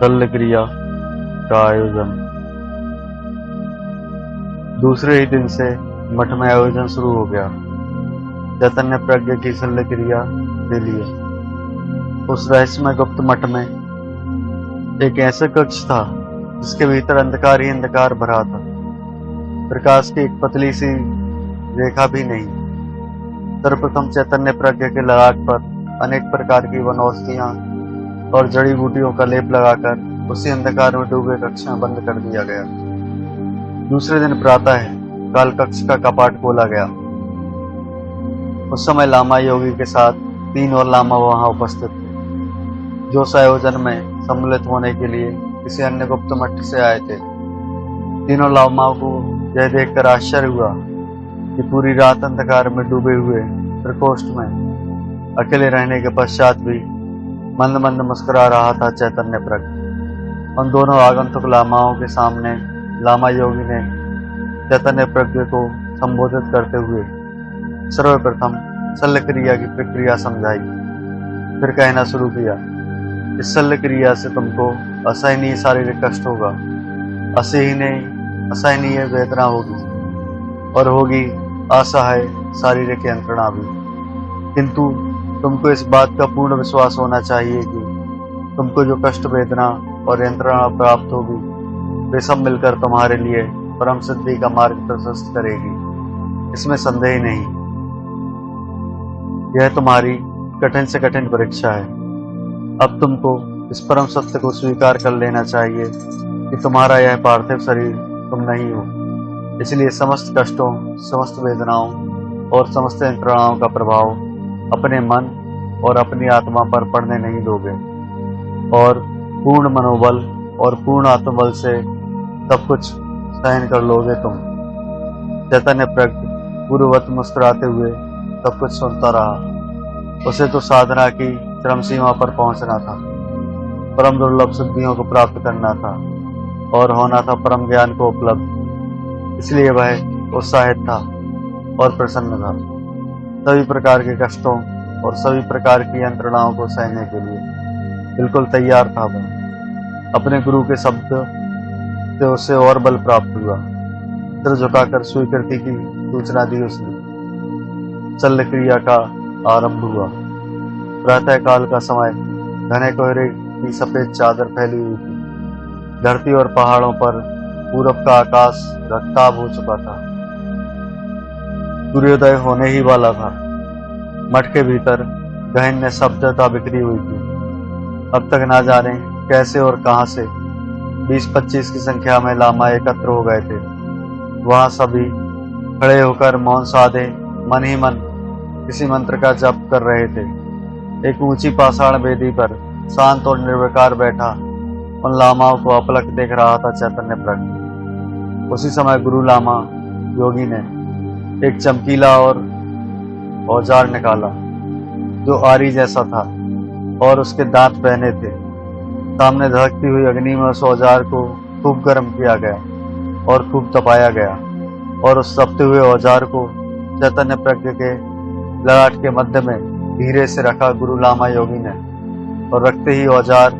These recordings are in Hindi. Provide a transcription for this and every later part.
शल्य क्रिया का आयोजन। दूसरे ही दिन से मठ में आयोजन शुरू हो गया। चैतन्य प्रज्ञ की शल्य क्रिया के लिए उस रहस्यमय गुप्त मठ में एक ऐसा कक्ष था जिसके भीतर अंधकार ही अंधकार भरा था। प्रकाश की एक पतली सी रेखा भी नहीं। सर्वप्रथम चैतन्य प्रज्ञ के ललाट पर अनेक प्रकार की वनौषधियां और जड़ी बूटियों का लेप लगाकर उसी अंधकार में डूबे कक्ष में बंद कर दिया गया। दूसरे दिन प्रातः काल कक्ष का कपाट खोला गया। उस समय लामा योगी के साथ 3 और लामा वहां उपस्थित थे, जो उस आयोजन में सम्मिलित होने के लिए किसी अन्य गुप्त मठ से आए थे। तीनों लामाओं को यह देखकर आश्चर्य हुआ कि पूरी रात अंधकार में डूबे हुए प्रकोष्ठ में अकेले रहने के पश्चात भी मंद मंद मुस्कुरा रहा था चैतन्य प्रज्ञ। उन दोनों आगंतुक लामाओं के सामने लामा योगी ने चैतन्य प्रज्ञ को संबोधित करते हुए सर्वप्रथम शल्य क्रिया की प्रक्रिया समझाई। फिर कहना शुरू किया, इस शल्य क्रिया से तुमको असहनीय शारीरिक कष्ट होगा, असहनीय वेदना होगी और होगी असहाय शारीरिक यंत्रणा भी। किंतु तुमको इस बात का पूर्ण विश्वास होना चाहिए कि तुमको जो कष्ट, वेदना और यंत्रणा प्राप्त होगी वे सब मिलकर तुम्हारे लिए परम सिद्धि का मार्ग प्रशस्त करेगी, इसमें संदेह नहीं। यह तुम्हारी कठिन से कठिन परीक्षा है। अब तुमको इस परम सत्य को स्वीकार कर लेना चाहिए कि तुम्हारा यह पार्थिव शरीर तुम नहीं हो। इसलिए समस्त कष्टों, समस्त वेदनाओं और समस्त यंत्रणाओं का प्रभाव अपने मन और अपनी आत्मा पर पड़ने नहीं दोगे और पूर्ण मनोबल और पूर्ण आत्मबल से सब कुछ सहन कर लोगे तुम। चैतन्य प्रज्ञ पूर्ववत मुस्कुराते हुए सब कुछ सुनता रहा। उसे तो साधना की चरम सीमा पर पहुंचना था, परम दुर्लभ सिद्धियों को प्राप्त करना था और होना था परम ज्ञान को उपलब्ध। इसलिए वह उत्साहित था और प्रसन्न था। सभी प्रकार के कष्टों और सभी प्रकार की यंत्रणाओं को सहने के लिए बिल्कुल तैयार था वह। अपने गुरु के शब्द से उसे और बल प्राप्त हुआ। सिर झुकाकर स्वीकृति की सूचना दी उसने। शल्य क्रिया का आरंभ हुआ। प्रातः काल का समय घने कोहरे की सफेद चादर फैली हुई थी। धरती और पहाड़ों पर पूरब का आकाश रक्ताभ हो चुका था। सूर्योदय होने ही वाला था। मठ के भीतर गहन निस्तब्धता बिखरी हुई थी। अब तक ना जाने कैसे और कहां से 20-25 की संख्या में लामा एकत्र हो गए थे। वहां सभी खड़े होकर मौन साधे मन ही मन किसी मंत्र का जप कर रहे थे। एक ऊंची पाषाण वेदी पर शांत और निर्विकार बैठा उन लामाओं को अपलक देख रहा था चैतन्य प्रज्ञ। उसी समय गुरु लामा योगी ने एक चमकीला और औजार निकाला जो आरी जैसा था और उसके दांत बहने थे। सामने धड़कती हुई अग्नि में उस औजार को खूब गर्म किया गया और खूब तपाया गया और उस तपते हुए औजार को चैतन्य प्रज्ञ के ललाट के मध्य में धीरे से रखा गुरु लामा योगी ने और रखते ही औजार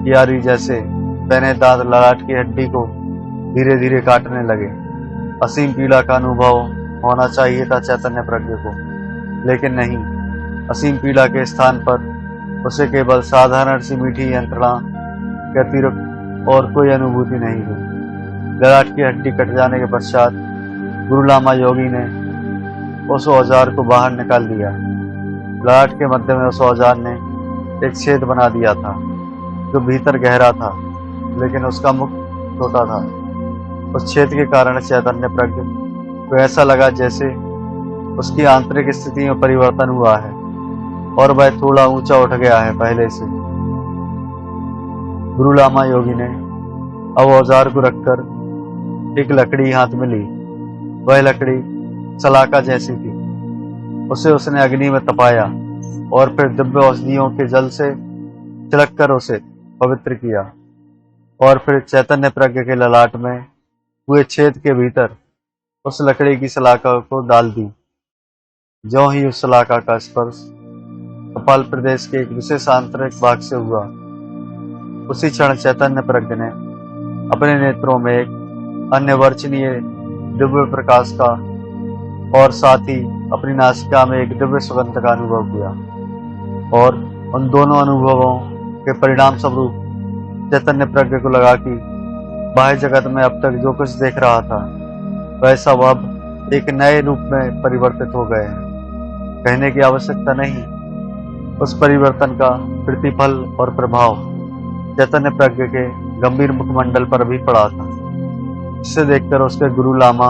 की आरी जैसे बहने दांत ललाट की हड्डी को धीरे धीरे काटने लगे। असीम पीड़ा का अनुभव होना चाहिए था चैतन्य प्रज्ञ को, लेकिन नहीं। असीम पीड़ा के स्थान पर उसे केवल साधारण सी मीठी यंत्रणा के अतिरिक्त और कोई अनुभूति नहीं हुई। ललाट की हड्डी कट जाने के पश्चात गुरु लामा योगी ने उस औजार को बाहर निकाल दिया। ललाट के मध्य में उस औजार ने एक छेद बना दिया था जो भीतर गहरा था, लेकिन उसका मुख छोटा था। उस छेद के कारण चैतन्य प्रज्ञ को ऐसा लगा जैसे उसकी आंतरिक स्थिति में परिवर्तन हुआ है और वह थोड़ा ऊंचा उठ गया है पहले से। गुरु लामा योगी ने अब औजार को रखकर एक लकड़ी हाथ में ली। वह लकड़ी सलाका जैसी थी। उसे उसने अग्नि में तपाया और फिर दिव्य औषधियों के जल से छिड़ककर उसे पवित्र किया और फिर चैतन्य प्रज्ञ के ललाट में हुए छेद के भीतर उस लकड़ी की सलाका को डाल दी। ज्यों ही उस सलाका का स्पर्श कपाल प्रदेश के एक विशेष आंतरिक भाग से हुआ, उसी क्षण चैतन्य प्रज्ञ ने अपने नेत्रों में एक अन्य वर्चनीय दिव्य प्रकाश का और साथ ही अपनी नासिका में एक दिव्य सुगंध का अनुभव किया, और उन दोनों अनुभवों के परिणाम स्वरूप चैतन्य प्रज्ञ को लगा कि बाह्य जगत में अब तक जो कुछ देख रहा था वह सब अब एक नए रूप में परिवर्तित हो गए हैं। कहने की आवश्यकता नहीं, उस परिवर्तन का प्रतिफल और प्रभाव चैतन्य प्रज्ञ के गंभीर मुखमंडल पर भी पड़ा था। इसे देखकर उसके गुरु लामा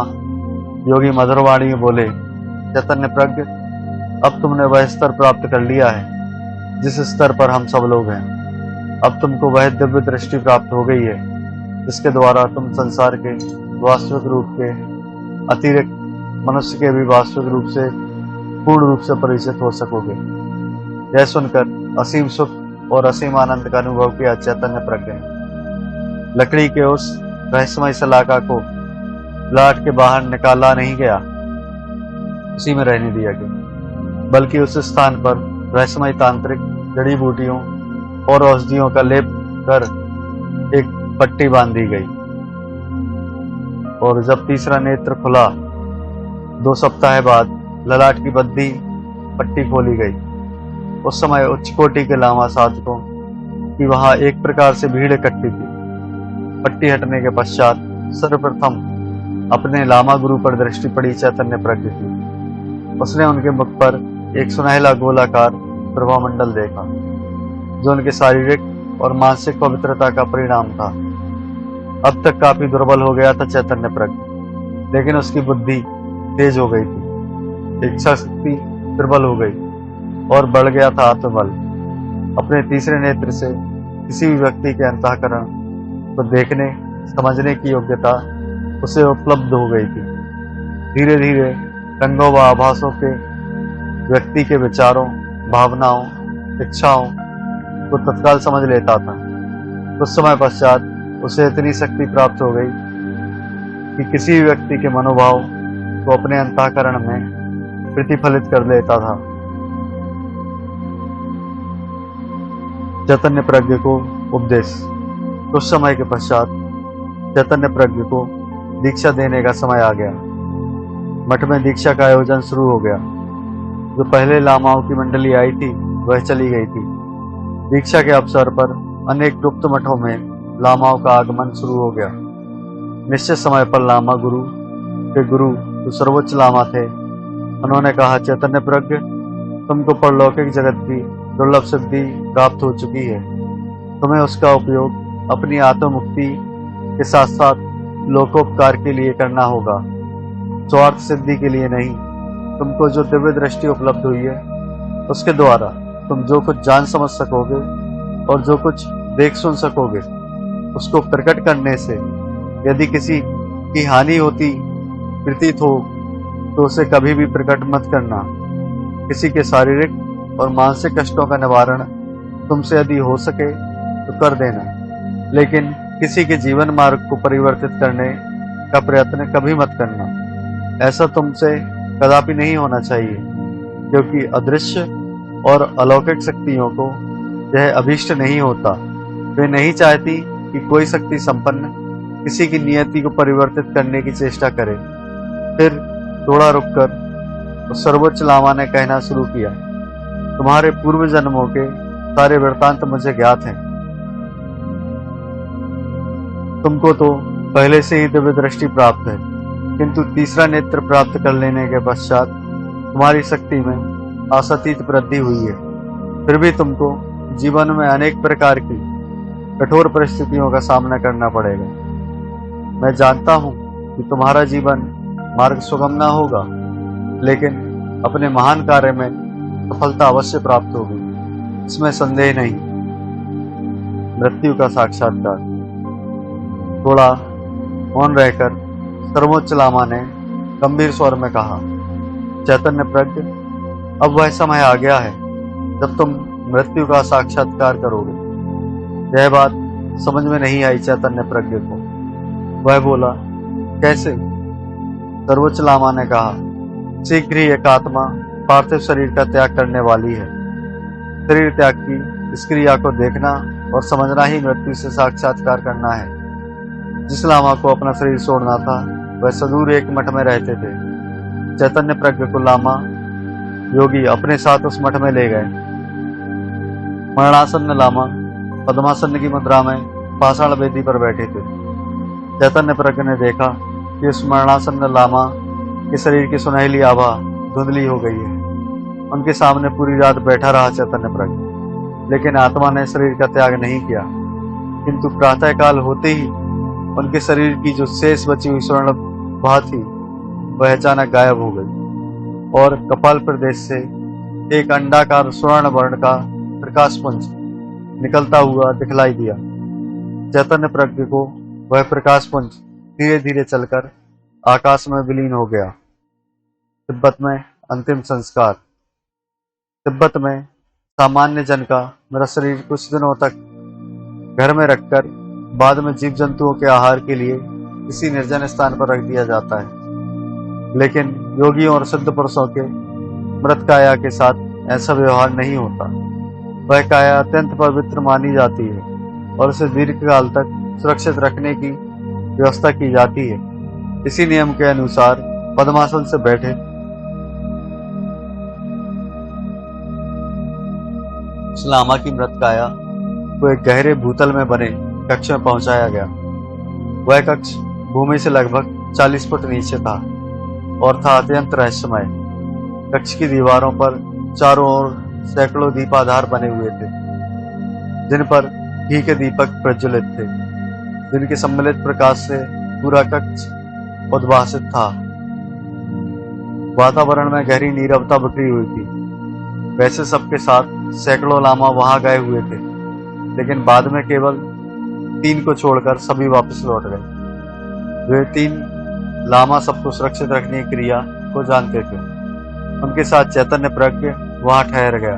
योगी मधुरवाणी में बोले, चैतन्य प्रज्ञ, अब तुमने वह स्तर प्राप्त कर लिया है जिस स्तर पर हम सब लोग हैं। अब तुमको वह दिव्य दृष्टि प्राप्त हो गई है जिसके द्वारा तुम संसार के वास्तविक रूप के अतिरिक्त मनुष्य के भी वास्तविक रूप से पूर्ण रूप से परिचित हो सकोगे। यह सुनकर असीम सुख और असीम आनंद का अनुभव किया चैतन्य प्रज्ञ ने। लकड़ी के उस रहस्यमय सलाखा को लाट के बाहर निकाला नहीं गया, उसी में रहने दिया गया, बल्कि उस स्थान पर रहस्यमय तांत्रिक जड़ी बूटियों और औषधियों का लेप कर एक पट्टी बांधी गई। और जब तीसरा नेत्र खुला 2 सप्ताह बाद ललाट की बद्धी पट्टी खोली गई। उस समय उच्च कोटि के लामा साधकों की वहां एक प्रकार से भीड़ इकट्ठी थी। पट्टी हटने के पश्चात सर्वप्रथम अपने लामा गुरु पर दृष्टि पड़ी चैतन्य प्रज्ञ की। उसने उनके मुख पर एक सुनहला गोलाकार प्रभामंडल देखा जो उनके शारीरिक और मानसिक पवित्रता का परिणाम था। अब तक काफी दुर्बल हो गया था चैतन्य प्रज्ञ, लेकिन उसकी बुद्धि तेज हो गई थी, इच्छा शक्ति दुर्बल हो गई और बढ़ गया था आत्मबल। अपने तीसरे नेत्र से किसी भी व्यक्ति के अंतःकरण को देखने समझने की योग्यता उसे उपलब्ध हो गई थी। धीरे धीरे रंगों व आभासों के व्यक्ति के विचारों, भावनाओं, इच्छाओं को तत्काल समझ लेता था। कुछ समय पश्चात उसे इतनी शक्ति प्राप्त हो गई कि किसी भी व्यक्ति के मनोभाव को अपने अंतःकरण में प्रतिफलित कर लेता था। चैतन्य प्रज्ञ को उपदेश। कुछ समय के पश्चात चैतन्य प्रज्ञ को दीक्षा देने का समय आ गया। मठ में दीक्षा का आयोजन शुरू हो गया। जो पहले लामाओं की मंडली आई थी वह चली गई थी। दीक्षा के अवसर पर अनेक गुप्त मठों में लामाओं का आगमन शुरू हो गया। निश्चित समय पर लामा गुरु के गुरु जो सर्वोच्च लामा थे, उन्होंने कहा, चैतन्य प्रज्ञ, तुमको परलौकिक जगत की दुर्लभ सिद्धि प्राप्त हो चुकी है। तुम्हें उसका उपयोग अपनी आत्ममुक्ति के साथ साथ लोकोपकार के लिए करना होगा, स्वार्थ सिद्धि के लिए नहीं। तुमको जो दिव्य दृष्टि उपलब्ध हुई है उसके द्वारा तुम जो कुछ जान समझ सकोगे और जो कुछ देख सुन सकोगे उसको प्रकट करने से यदि किसी की हानि होती प्रतीत हो तो उसे कभी भी प्रकट मत करना। किसी के शारीरिक और मानसिक कष्टों का निवारण तुमसे यदि हो सके तो कर देना, लेकिन किसी के जीवन मार्ग को परिवर्तित करने का प्रयत्न कभी मत करना। ऐसा तुमसे कदापि नहीं होना चाहिए, क्योंकि अदृश्य और अलौकिक शक्तियों को यह अभीष्ट नहीं होता। वे नहीं चाहती कि कोई शक्ति संपन्न किसी की नियति को परिवर्तित करने की चेष्टा करे। फिर थोड़ा रुककर उस सर्वोच्च लामा ने कहना शुरू किया, तुम्हारे पूर्व जन्मों के सारे वृत्तांत मुझे ज्ञात हैं। तुमको तो पहले से ही दिव्य दृष्टि प्राप्त है, किंतु तीसरा नेत्र प्राप्त कर लेने के पश्चात तुम्हारी शक्ति में आशातीत वृद्धि हुई है। फिर भी तुमको जीवन में अनेक प्रकार की कठोर परिस्थितियों का सामना करना पड़ेगा। मैं जानता हूं कि तुम्हारा जीवन मार्ग सुगम ना होगा, लेकिन अपने महान कार्य में सफलता अवश्य प्राप्त होगी, इसमें संदेह नहीं। मृत्यु का साक्षात्कार। थोड़ा मौन रहकर सर्वोच्च लामा ने गंभीर स्वर में कहा, चैतन्य प्रज्ञ, अब वह समय आ गया है जब तुम मृत्यु का साक्षात्कार करोगे। यह बात समझ में नहीं आई चैतन्य प्रज्ञ को। वह बोला, कैसे? सर्वोच्च लामा ने कहा, शीघ्र ही एक आत्मा पार्थिव शरीर का त्याग करने वाली है। शरीर त्याग की इस क्रिया को देखना और समझना ही मृत्यु से साक्षात्कार करना है। जिस लामा को अपना शरीर छोड़ना था वह सुदूर एक मठ में रहते थे। चैतन्य प्रज्ञ को लामा योगी अपने साथ उस मठ में ले गए। मरणासन्न लामा पद्मासन की मुद्रा में पाषाण वेदी पर बैठे थे। चैतन्य प्रज्ञ ने देखा कि उस मरणासन्न लामा के शरीर की सुनहली आभा धुंधली हो गई है। उनके सामने पूरी रात बैठा रहा चैतन्य प्रज्ञ, लेकिन आत्मा ने शरीर का त्याग नहीं किया। किंतु प्रातःकाल होते ही उनके शरीर की जो शेष बची हुई स्वर्ण भा थी वह अचानक गायब हो गई और कपाल प्रदेश से एक अंडाकार स्वर्ण वर्ण का प्रकाश पुंज निकलता हुआ दिखलाई दिया। चैतन्य प्रज्ञ को वह प्रकाश पुंज धीरे धीरे चलकर आकाश में विलीन हो गया। तिब्बत में अंतिम संस्कार। तिब्बत में सामान्य जन का मेरा शरीर कुछ दिनों तक घर में रखकर बाद में जीव जंतुओं के आहार के लिए किसी निर्जन स्थान पर रख दिया जाता है। लेकिन योगियों और सिद्ध पुरुषों के मृत काया के साथ ऐसा व्यवहार नहीं होता। वह काया अत्यंत पवित्र मानी जाती है और उसे दीर्घकाल तक सुरक्षित रखने की व्यवस्था की जाती है। इसी नियम के अनुसार पद्मासन से बैठे उस लामा की मृत काया को एक गहरे भूतल में बने कक्ष में पहुंचाया गया। वह कक्ष भूमि से लगभग 40 फुट नीचे था और था अत्यंत रहस्यमय। कक्ष की दीवारों पर चारों ओर सैकड़ों दीपाधार बने हुए थे, जिन पर घी के दीपक प्रज्वलित थे, जिनके सम्मिलित प्रकाश से पूरा कक्ष उद्भासित था। वातावरण में गहरी नीरवता बिखरी हुई थी। वैसे सबके साथ सैकड़ों लामा वहां गए हुए थे, लेकिन बाद में केवल 3 को छोड़कर सभी वापस लौट गए। वे 3 लामा सबको सुरक्षित रखने की क्रिया को जानते थे। उनके साथ चैतन्य प्रज्ञ वहां ठहर गया।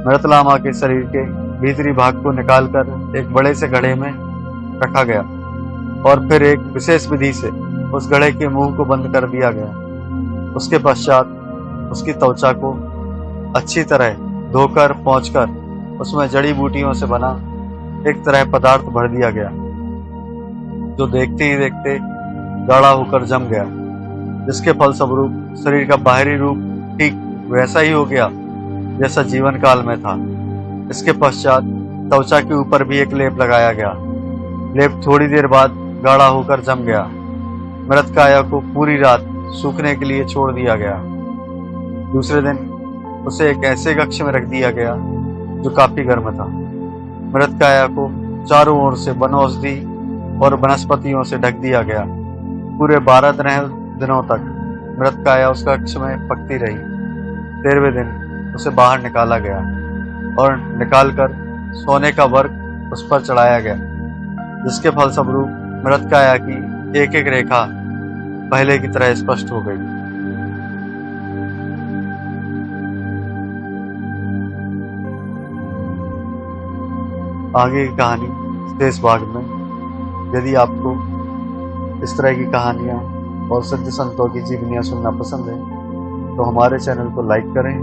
मृत लामा के शरीर के भीतरी भाग को निकालकर एक बड़े से घड़े में रखा गया और फिर एक विशेष विधि से उस घड़े के मुंह को बंद कर दिया गया। उसके पश्चात उसकी त्वचा को अच्छी तरह धोकर पोंछकर उसमें जड़ी बूटियों से बना एक तरह पदार्थ भर दिया गया, जो देखते ही देखते गाढ़ा होकर जम गया, जिसके फलस्वरूप शरीर का बाहरी रूप ठीक वैसा ही हो गया जैसा जीवन काल में था। इसके पश्चात त्वचा के ऊपर भी एक लेप लगाया गया। लेप थोड़ी देर बाद गाढ़ा होकर जम गया। मृत काया को पूरी रात सूखने के लिए छोड़ दिया गया। दूसरे दिन उसे एक ऐसे कक्ष में रख दिया गया जो काफी गर्म था। मृत काया को चारों ओर से वनौषधि और वनस्पतियों से ढक दिया गया। पूरे 12 दिनों तक मृत काया उस कक्ष में पकती रही। 13वें दिन उसे बाहर निकाला गया और निकालकर सोने का वर्क उस पर चढ़ाया गया, जिसके फलस्वरूप मृत काया की एक एक रेखा पहले की तरह स्पष्ट हो गई। आगे की कहानी शेष भाग में। यदि आपको इस तरह की कहानियाँ और सिद्ध संतों की जीवनियाँ सुनना पसंद है तो हमारे चैनल को लाइक करें,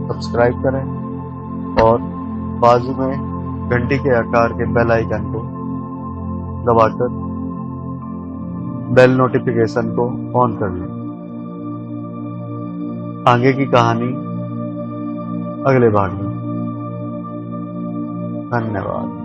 सब्सक्राइब करें और बाजू में घंटी के आकार के बेल आइकन को दबाकर बेल नोटिफिकेशन को ऑन कर लें। आगे की कहानी अगले भाग में। धन्यवाद।